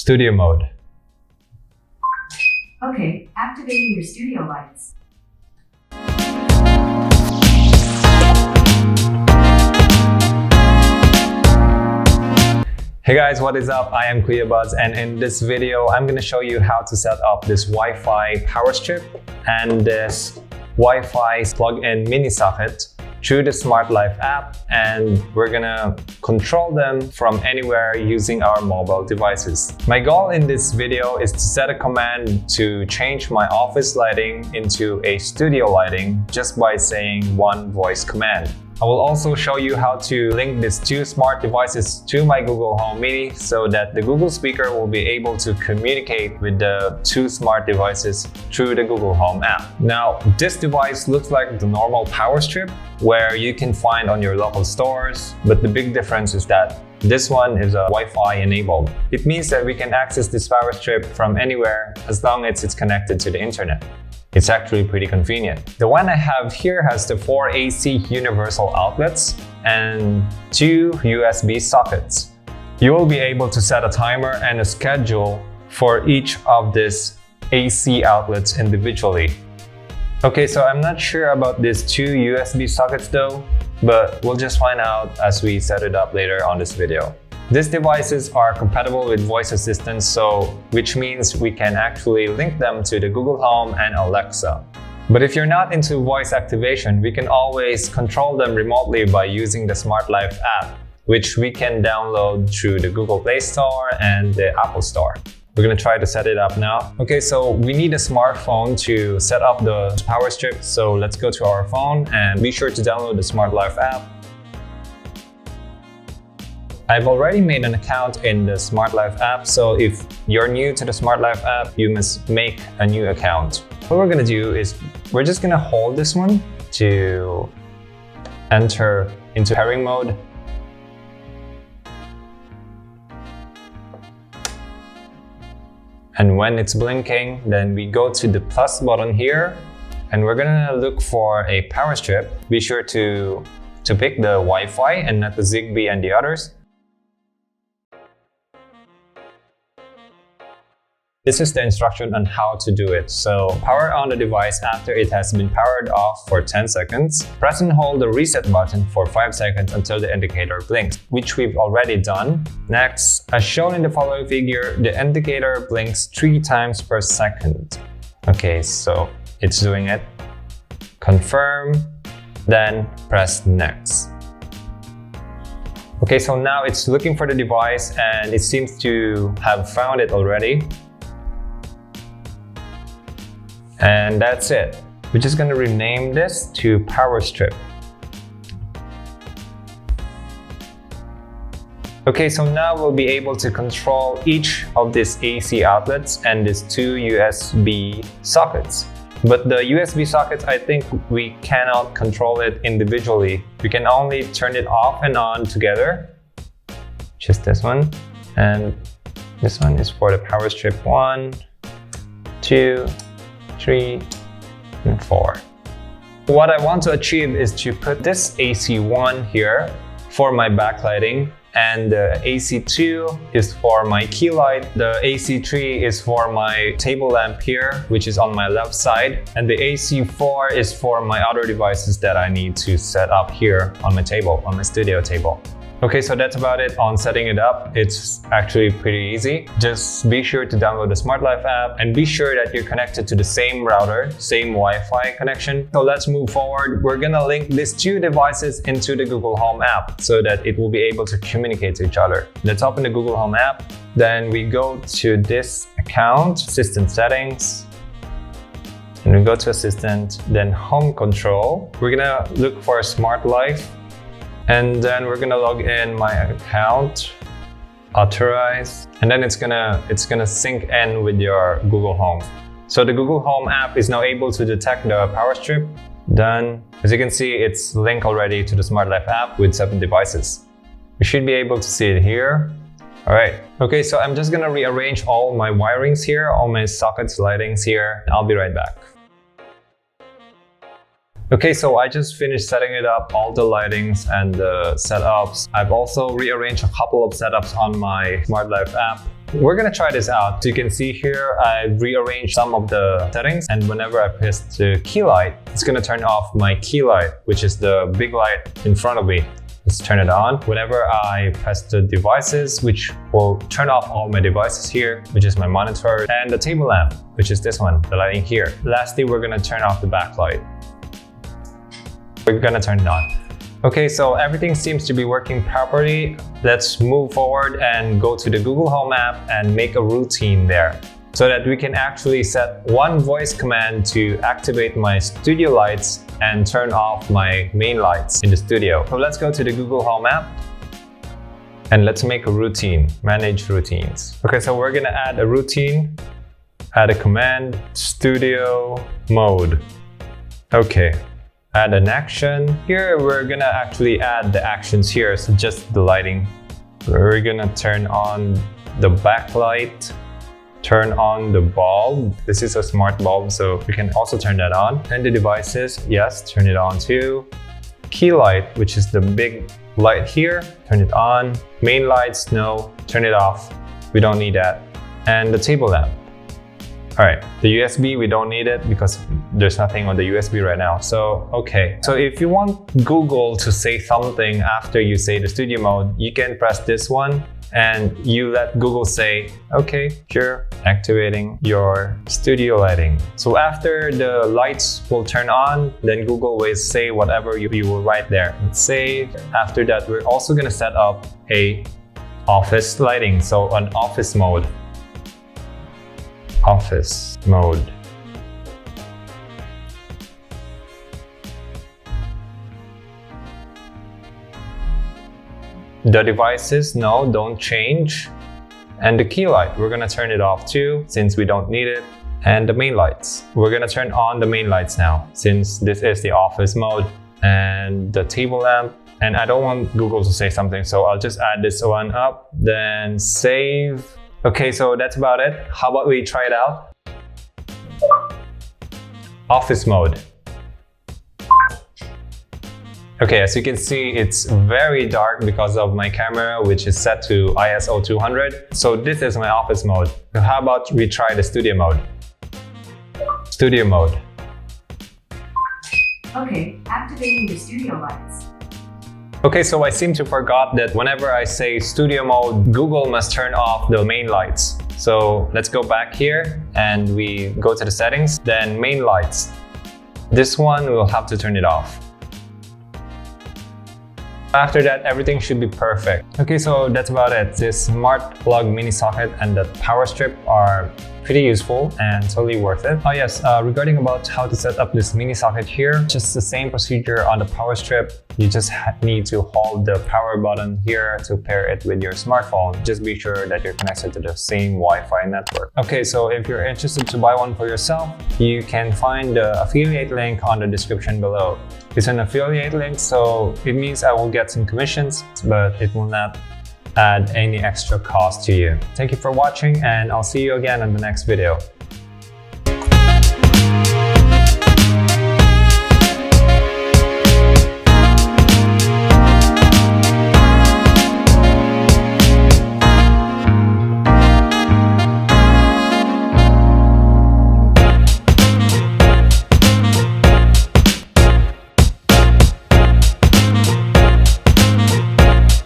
studio mode. Okay, activating your studio lights. Hey guys, what is up? I am Kuya, and in this video, I'm going to show you how to set up this Wi-Fi power strip and this Wi-Fi plug-in mini socket through the Smart Life app, and we're gonna control them from anywhere using our mobile devices. My goal in this video is to set a command to change my office lighting into a studio lighting just by saying one voice command. I will also show you how to link these two smart devices to my Google Home Mini so that the Google speaker will be able to communicate with the two smart devices through the Google Home app. Now, this device looks like the normal power strip where you can find on your local stores, but the big difference is that this one is Wi-Fi enabled. It means that we can access this power strip from anywhere as long as it's connected to the internet. It's actually pretty convenient. The one I have here has the 4 AC universal outlets and 2 USB sockets. You will be able to set a timer and a schedule for each of these AC outlets individually. Okay, so I'm not sure about these 2 USB sockets though, but we'll just find out as we set it up later on this video. These devices are compatible with voice assistants, which means we can actually link them to the Google Home and Alexa. But if you're not into voice activation, we can always control them remotely by using the Smart Life app, which we can download through the Google Play Store and the Apple Store. We're gonna try to set it up now. Okay, so we need a smartphone to set up the power strip. So let's go to our phone and be sure to download the Smart Life app. I've already made an account in the Smart Life app, so if you're new to the Smart Life app, you must make a new account. What we're gonna do is we're just gonna hold this one to enter into pairing mode. And when it's blinking, then we go to the plus button here, and we're gonna look for a power strip. Be sure to pick the Wi-Fi and not the Zigbee and the others. This is the instruction on how to do it. So power on the device after it has been powered off for 10 seconds. Press and hold the reset button for 5 seconds until the indicator blinks, which we've already done. Next, as shown in the following figure, the indicator blinks 3 times per second. Okay, so it's doing it. Confirm, then press next. Okay, so now it's looking for the device and it seems to have found it already. And that's it. We're just going to rename this to power strip. Okay, so now we'll be able to control each of these AC outlets and these 2 USB sockets. But the USB sockets, I think we cannot control it individually. We can only turn it off and on together. Just this one. And this one is for the power strip 1, 2, 3, and 4. What I want to achieve is to put this AC1 here for my backlighting, and the AC2 is for my key light. The AC3 is for my table lamp here, which is on my left side, and the AC4 is for my other devices that I need to set up here on my table, on my studio table. Okay, so that's about it on setting it up. It's actually pretty easy. Just be sure to download the Smart Life app and be sure that you're connected to the same router, same Wi-Fi connection. So let's move forward. We're gonna link these 2 devices into the Google Home app so that it will be able to communicate to each other. Let's open the Google Home app. Then we go to this account, Assistant Settings, and we go to Assistant, then Home Control. We're gonna look for Smart Life. And then we're gonna log in my account, authorize, and then it's gonna sync in with your Google Home. So the Google Home app is now able to detect the power strip. Done. As you can see, it's linked already to the Smart Life app with 7 devices. You should be able to see it here. All right. Okay, so I'm just gonna rearrange all my wirings here, all my sockets, lightings here. I'll be right back. Okay, so I just finished setting it up, all the lightings and the setups. I've also rearranged a couple of setups on my Smart Life app. We're gonna try this out. So you can see here, I've rearranged some of the settings, and whenever I press the key light, it's gonna turn off my key light, which is the big light in front of me. Let's turn it on. Whenever I press the devices, which will turn off all my devices here, which is my monitor, and the table lamp, which is this one, the lighting here. Lastly, we're gonna turn off the backlight. We're gonna turn it on. Okay, so everything seems to be working properly. Let's move forward and go to the Google Home app and make a routine there, so that we can actually set one voice command to activate my studio lights and turn off my main lights in the studio. So let's go to the Google Home app and let's make a routine, manage routines. Okay, so we're gonna add a routine, add a command, studio mode. Okay, add an action. Here we're gonna actually add the actions here, so just the lighting. We're gonna turn on the backlight, turn on the bulb. This is a smart bulb, so we can also turn that on. And the devices, yes, turn it on too. Key light, which is the big light here, turn it on. Main lights, no, turn it off. We don't need that. And the table lamp. All right, the USB, we don't need it because there's nothing on the USB right now. So, okay. So if you want Google to say something after you say the studio mode, you can press this one and you let Google say, okay, sure, activating your studio lighting. So after the lights will turn on, then Google will say whatever you will write there. Let's save. After that, we're also gonna set up a office lighting. So on office mode. Office mode. The devices, no, don't change. And the key light, we're gonna turn it off too, since we don't need it. And the main lights, we're gonna turn on the main lights now, since this is the office mode. And the table lamp, and I don't want Google to say something, so I'll just add this one up, then save. Okay, so that's about it. How about we try it out? Office mode. Okay, as you can see, it's very dark because of my camera, which is set to ISO 200. So this is my office mode. How about we try the studio mode? Studio mode. Okay, activating your studio lights. Okay, so I seem to forgot that whenever I say studio mode, Google must turn off the main lights. So let's go back here and we go to the settings, then main lights. This one, we'll have to turn it off. After that, everything should be perfect. Okay, so that's about it. This smart plug mini socket and the power strip are pretty useful and totally worth it. Oh yes, regarding about how to set up this mini socket here, just the same procedure on the power strip. You just need to hold the power button here to pair it with your smartphone. Just be sure that you're connected to the same Wi-Fi network. Okay, so if you're interested to buy one for yourself, you can find the affiliate link on the description below. It's an affiliate link, so it means I will get some commissions, but it will not add any extra cost to you. Thank you for watching, and I'll see you again in the next video.